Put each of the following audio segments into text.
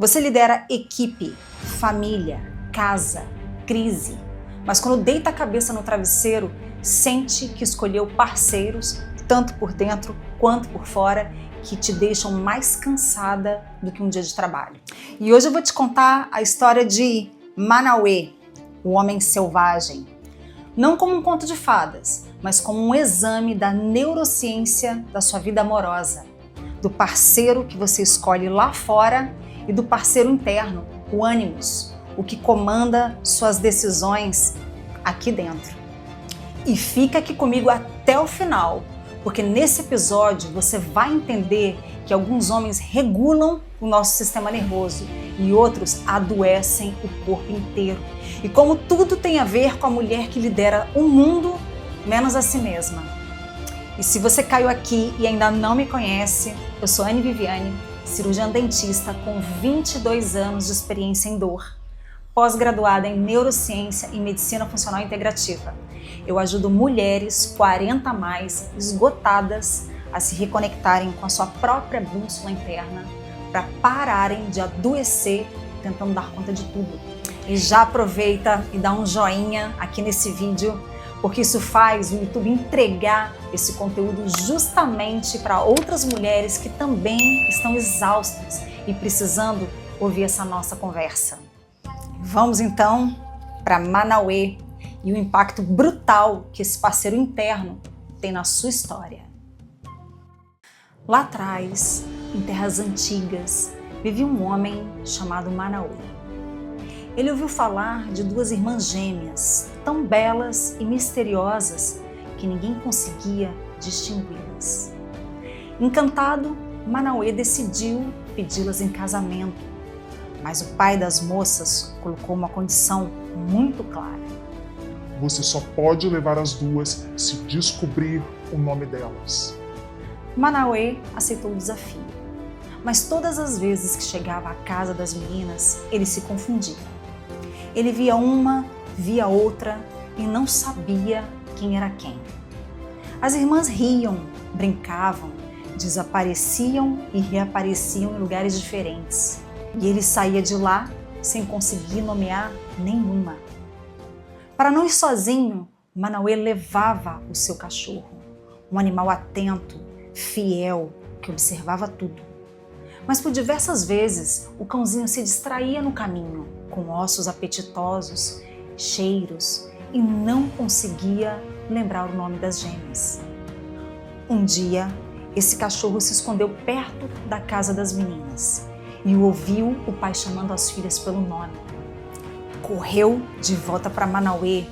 Você lidera equipe, família, casa, crise, mas quando deita a cabeça no travesseiro, sente que escolheu parceiros, tanto por dentro quanto por fora, que te deixam mais cansada do que um dia de trabalho. E hoje eu vou te contar a história de Manauê, o homem selvagem. Não como um conto de fadas, mas como um exame da neurociência da sua vida amorosa, do parceiro que você escolhe lá fora e do parceiro interno, o ânimos, o que comanda suas decisões aqui dentro. E fica aqui comigo até o final, porque nesse episódio você vai entender que alguns homens regulam o nosso sistema nervoso e outros adoecem o corpo inteiro. E como tudo tem a ver com a mulher que lidera o mundo, menos a si mesma. E se você caiu aqui e ainda não me conhece, eu sou Anne Viviane, cirurgiã dentista com 22 anos de experiência em dor, pós-graduada em neurociência e medicina funcional integrativa. Eu ajudo mulheres 40 a mais esgotadas a se reconectarem com a sua própria bússola interna para pararem de adoecer tentando dar conta de tudo. E já aproveita e dá um joinha aqui nesse vídeo, porque isso faz o YouTube entregar esse conteúdo justamente para outras mulheres que também estão exaustas e precisando ouvir essa nossa conversa. Vamos então para Manauê e o impacto brutal que esse parceiro interno tem na sua história. Lá atrás, em terras antigas, vivia um homem chamado Manauê. Ele ouviu falar de duas irmãs gêmeas, tão belas e misteriosas que ninguém conseguia distingui-las. Encantado, Manauê decidiu pedi-las em casamento, mas o pai das moças colocou uma condição muito clara. Você só pode levar as duas se descobrir o nome delas. Manauê aceitou o desafio, mas todas as vezes que chegava à casa das meninas, ele se confundia. Ele via uma, via outra e não sabia quem era quem. As irmãs riam, brincavam, desapareciam e reapareciam em lugares diferentes. E ele saía de lá sem conseguir nomear nenhuma. Para não ir sozinho, Manauê levava o seu cachorro, um animal atento, fiel, que observava tudo. Mas por diversas vezes, o cãozinho se distraía no caminho, com ossos apetitosos, cheiros, e não conseguia lembrar o nome das gêmeas. Um dia, esse cachorro se escondeu perto da casa das meninas e ouviu o pai chamando as filhas pelo nome. Correu de volta para Manauê,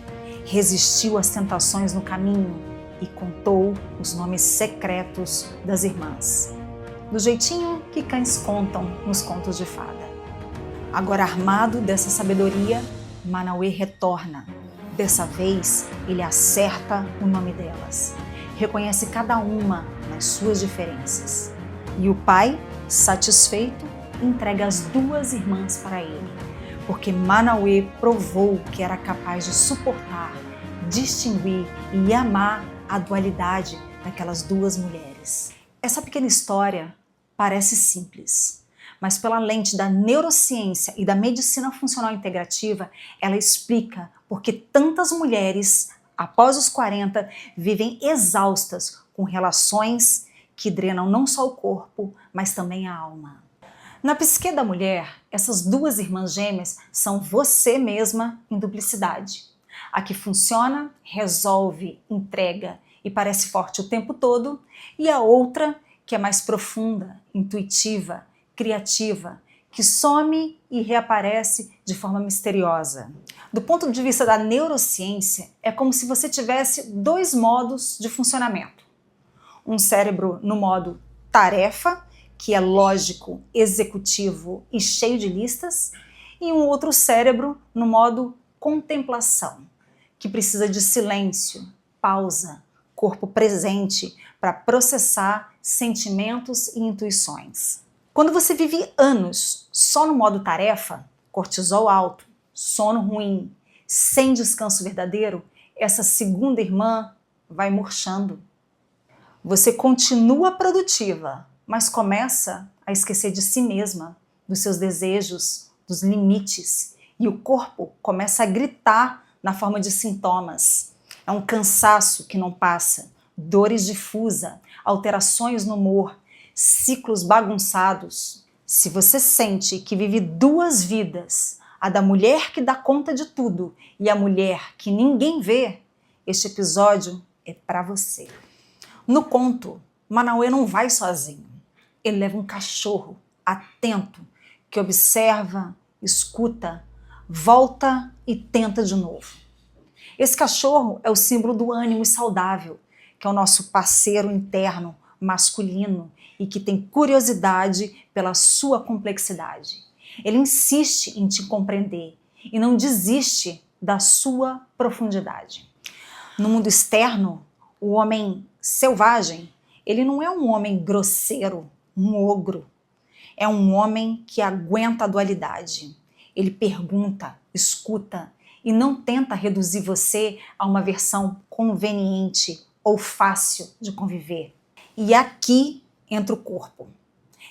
resistiu às tentações no caminho e contou os nomes secretos das irmãs, do jeitinho que cães contam nos contos de fada. Agora armado dessa sabedoria, Manauê retorna. Dessa vez, ele acerta o nome delas, reconhece cada uma nas suas diferenças. E o pai, satisfeito, entrega as duas irmãs para ele, porque Manauê provou que era capaz de suportar, distinguir e amar a dualidade daquelas duas mulheres. Essa pequena história parece simples, mas pela lente da neurociência e da medicina funcional integrativa, ela explica por que tantas mulheres, após os 40, vivem exaustas com relações que drenam não só o corpo, mas também a alma. Na psique da mulher, essas duas irmãs gêmeas são você mesma em duplicidade. A que funciona, resolve, entrega e parece forte o tempo todo, e a outra que é mais profunda, intuitiva, criativa, que some e reaparece de forma misteriosa. Do ponto de vista da neurociência, é como se você tivesse dois modos de funcionamento. Um cérebro no modo tarefa, que é lógico, executivo e cheio de listas, e um outro cérebro no modo contemplação, que precisa de silêncio, pausa, corpo presente para processar sentimentos e intuições. Quando você vive anos só no modo tarefa, cortisol alto, sono ruim, sem descanso verdadeiro, essa segunda irmã vai murchando. Você continua produtiva, mas começa a esquecer de si mesma, dos seus desejos, dos limites, e o corpo começa a gritar na forma de sintomas. É um cansaço que não passa, dores difusas, alterações no humor, ciclos bagunçados. Se você sente que vive duas vidas, a da mulher que dá conta de tudo e a mulher que ninguém vê, este episódio é para você. No conto, Manauê não vai sozinho. Ele leva um cachorro atento que observa, escuta, volta e tenta de novo. Esse cachorro é o símbolo do ânimo saudável, que é o nosso parceiro interno, masculino e que tem curiosidade pela sua complexidade. Ele insiste em te compreender e não desiste da sua profundidade. No mundo externo, o homem selvagem, ele não é um homem grosseiro, um ogro. É um homem que aguenta a dualidade. Ele pergunta, escuta e não tenta reduzir você a uma versão conveniente ou fácil de conviver. E aqui entra o corpo.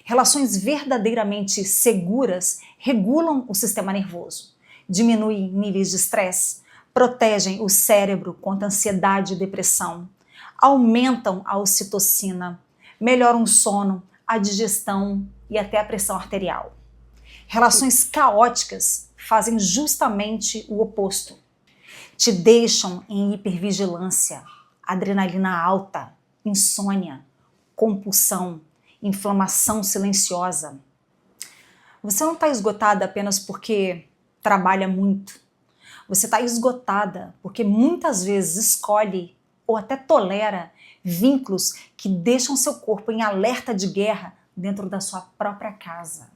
Relações verdadeiramente seguras regulam o sistema nervoso, diminuem níveis de estresse, protegem o cérebro contra ansiedade e depressão, aumentam a ocitocina, melhoram o sono, a digestão e até a pressão arterial. Relações caóticas fazem justamente o oposto. Te deixam em hipervigilância, adrenalina alta, insônia, compulsão, inflamação silenciosa. Você não está esgotada apenas porque trabalha muito. Você está esgotada porque muitas vezes escolhe ou até tolera vínculos que deixam seu corpo em alerta de guerra dentro da sua própria casa.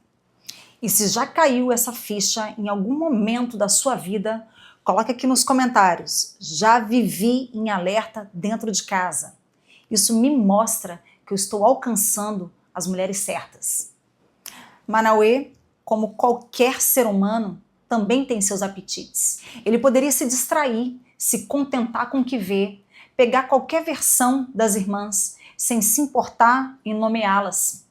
E se já caiu essa ficha em algum momento da sua vida, coloque aqui nos comentários. Já vivi em alerta dentro de casa. Isso me mostra que eu estou alcançando as mulheres certas. Manauê, como qualquer ser humano, também tem seus apetites. Ele poderia se distrair, se contentar com o que vê, pegar qualquer versão das irmãs, sem se importar em nomeá-las.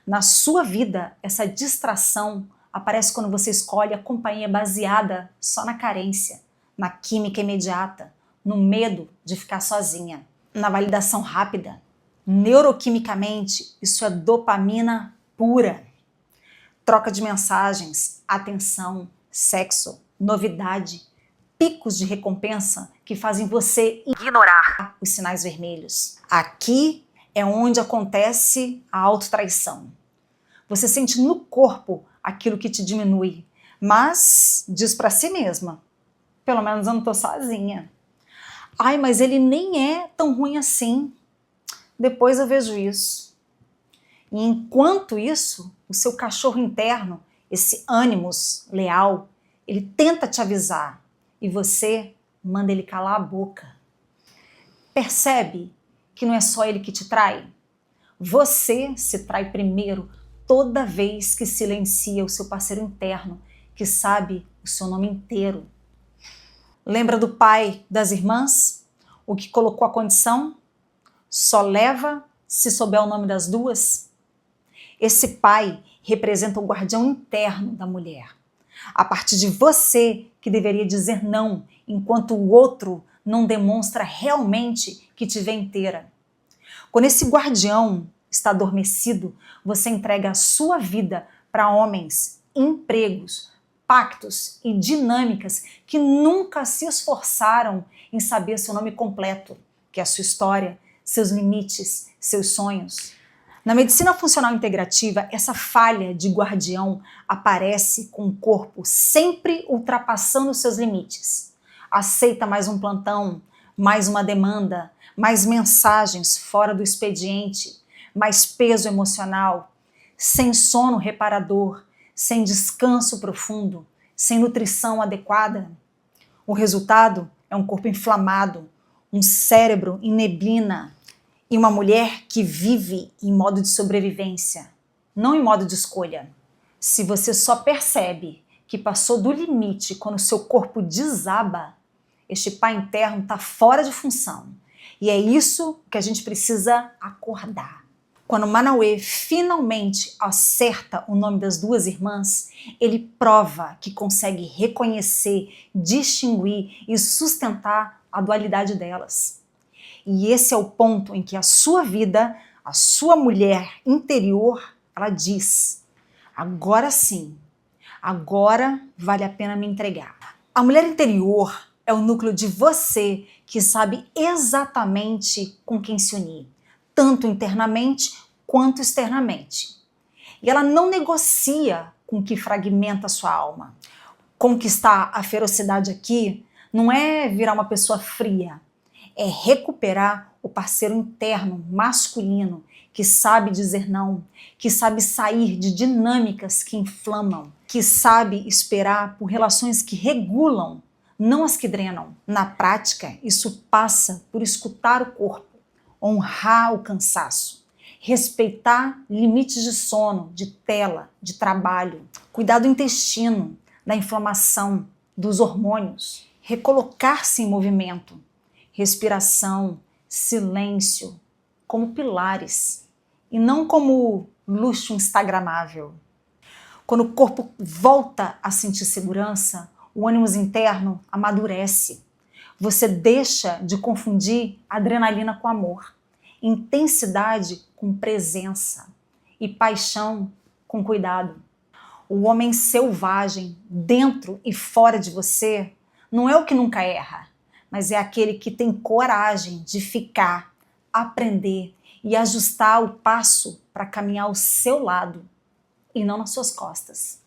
Na sua vida, essa distração aparece quando você escolhe a companhia baseada só na carência, na química imediata, no medo de ficar sozinha, na validação rápida. Neuroquimicamente, isso é dopamina pura. Troca de mensagens, atenção, sexo, novidade, picos de recompensa que fazem você ignorar os sinais vermelhos. Aqui é onde acontece a autotraição. Você sente no corpo aquilo que te diminui, mas diz para si mesma, pelo menos eu não tô sozinha. Ai, mas ele nem é tão ruim assim. Depois eu vejo isso. E enquanto isso, o seu cachorro interno, esse ânimos leal, ele tenta te avisar e você manda ele calar a boca. Percebe que não é só ele que te trai? Você se trai primeiro toda vez que silencia o seu parceiro interno, que sabe o seu nome inteiro. Lembra do pai das irmãs? O que colocou a condição? Só leva se souber o nome das duas? Esse pai representa o guardião interno da mulher. A partir de você que deveria dizer não, enquanto o outro não demonstra realmente que te vê inteira. Quando esse guardião está adormecido, você entrega a sua vida para homens, empregos, pactos e dinâmicas que nunca se esforçaram em saber seu nome completo, que é a sua história, seus limites, seus sonhos. Na medicina funcional integrativa, essa falha de guardião aparece com o corpo sempre ultrapassando seus limites. Aceita mais um plantão, mais uma demanda, mais mensagens fora do expediente, mais peso emocional, sem sono reparador, sem descanso profundo, sem nutrição adequada. O resultado é um corpo inflamado, um cérebro em neblina e uma mulher que vive em modo de sobrevivência, não em modo de escolha. Se você só percebe que passou do limite quando o seu corpo desaba, este pai interno está fora de função. E é isso que a gente precisa acordar. Quando Manauê finalmente acerta o nome das duas irmãs, ele prova que consegue reconhecer, distinguir e sustentar a dualidade delas. E esse é o ponto em que a sua vida, a sua mulher interior, ela diz: agora sim, agora vale a pena me entregar. A mulher interior é o núcleo de você que sabe exatamente com quem se unir, tanto internamente quanto externamente. E ela não negocia com o que fragmenta a sua alma. Conquistar a ferocidade aqui não é virar uma pessoa fria, é recuperar o parceiro interno masculino que sabe dizer não, que sabe sair de dinâmicas que inflamam, que sabe esperar por relações que regulam, não as que drenam. Na prática, isso passa por escutar o corpo, honrar o cansaço, respeitar limites de sono, de tela, de trabalho, cuidar do intestino, da inflamação, dos hormônios, recolocar-se em movimento, respiração, silêncio, como pilares e não como luxo instagramável. Quando o corpo volta a sentir segurança, o ânimo interno amadurece. Você deixa de confundir adrenalina com amor, intensidade com presença e paixão com cuidado. O homem selvagem, dentro e fora de você, não é o que nunca erra, mas é aquele que tem coragem de ficar, aprender e ajustar o passo para caminhar ao seu lado e não nas suas costas.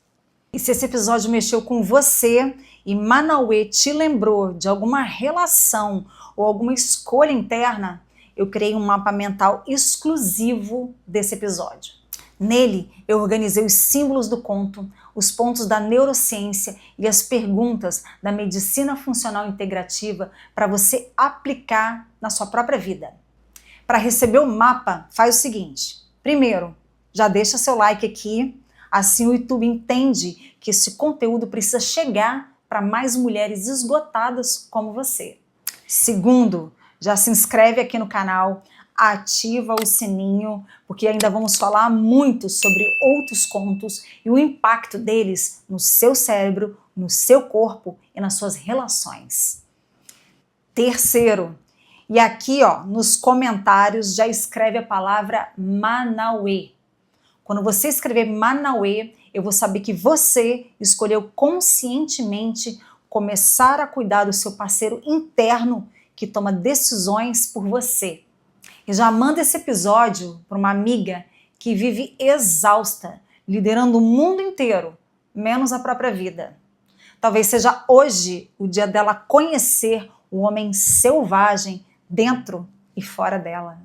E se esse episódio mexeu com você e Manauê te lembrou de alguma relação ou alguma escolha interna, eu criei um mapa mental exclusivo desse episódio. Nele, eu organizei os símbolos do conto, os pontos da neurociência e as perguntas da medicina funcional integrativa para você aplicar na sua própria vida. Para receber o mapa, faz o seguinte. Primeiro, já deixa seu like aqui, assim o YouTube entende que esse conteúdo precisa chegar para mais mulheres esgotadas como você. Segundo, já se inscreve aqui no canal, ativa o sininho, porque ainda vamos falar muito sobre outros contos e o impacto deles no seu cérebro, no seu corpo e nas suas relações. Terceiro, e aqui nos comentários já escreve a palavra Manauê. Quando você escrever Manauê, eu vou saber que você escolheu conscientemente começar a cuidar do seu parceiro interno que toma decisões por você. E já manda esse episódio para uma amiga que vive exausta, liderando o mundo inteiro, menos a própria vida. Talvez seja hoje o dia dela conhecer o homem selvagem dentro e fora dela.